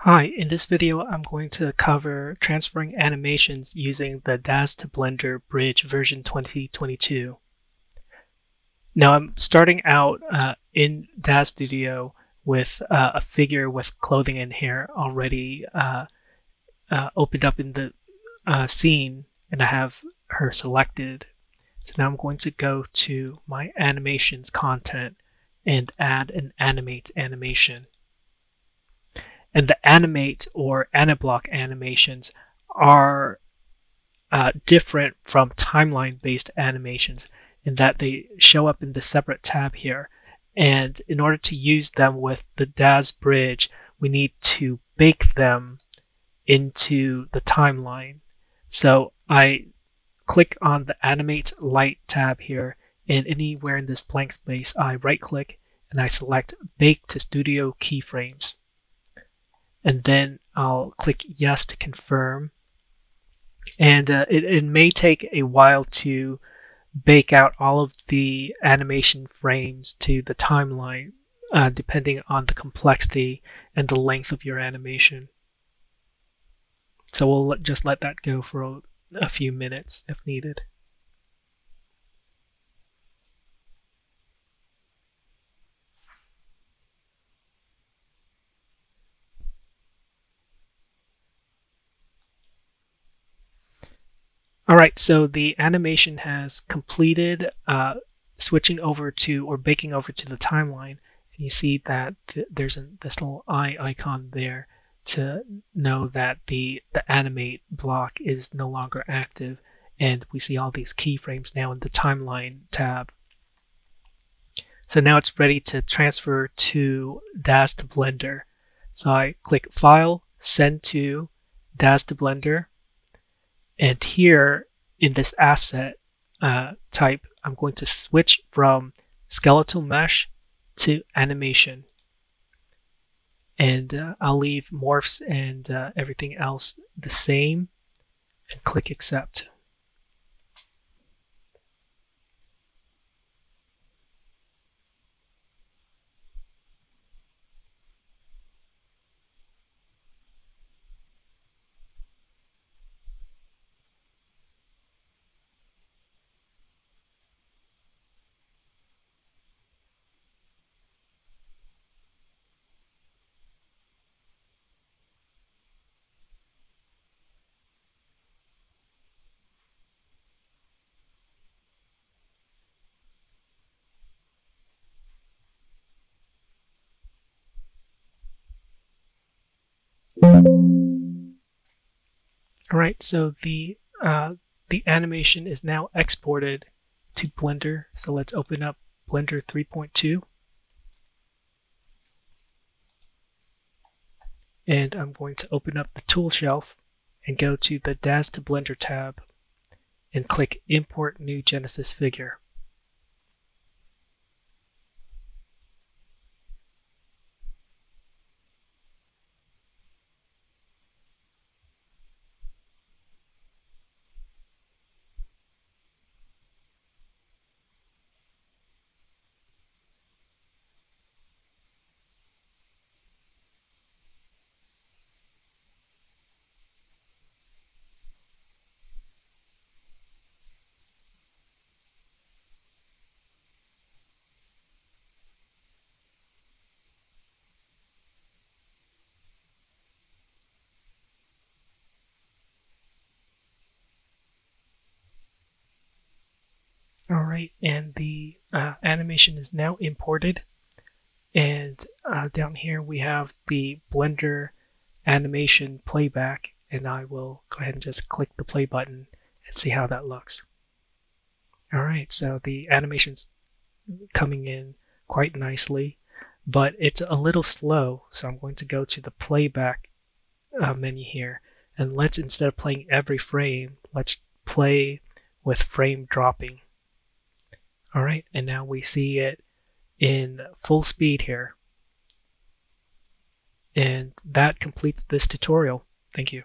Hi, in this video I'm going to cover transferring animations using the Daz to Blender Bridge version 2022. Now I'm starting out in Daz Studio with a figure with clothing and hair already opened up in the scene, and I have her selected. So now I'm going to go to my animations content and add an animate animation. And the animate or aniblock animations are different from timeline-based animations in that they show up in the separate tab here. And in order to use them with the Daz bridge, we need to bake them into the timeline. So I click on the Animate Light tab here, and anywhere in this blank space, I right-click and I select Bake to Studio Keyframes. And then I'll click yes to confirm. And it may take a while to bake out all of the animation frames to the timeline, depending on the complexity and the length of your animation. So we'll just let that go for a few minutes if needed. All right, so the animation has completed switching over to or baking over to the timeline, and you see that there's this little eye icon there to know that the animate block is no longer active, and we see all these keyframes now in the timeline tab. So now it's ready to transfer to Daz to Blender. So I click File, Send to Daz to Blender. And here in this asset type, I'm going to switch from skeletal mesh to animation. And I'll leave morphs and everything else the same and click Accept. All right, so the animation is now exported to Blender. So let's open up Blender 3.2. And I'm going to open up the tool shelf and go to the Daz to Blender tab and click Import New Genesis Figure. All right, and the animation is now imported. And down here we have the Blender animation playback, and I will go ahead and just click the play button and see how that looks. All right, so the animation's coming in quite nicely, but it's a little slow, so I'm going to go to the playback menu here, and let's, instead of playing every frame, let's play with frame dropping. All right, and now we see it in full speed here. And that completes this tutorial. Thank you.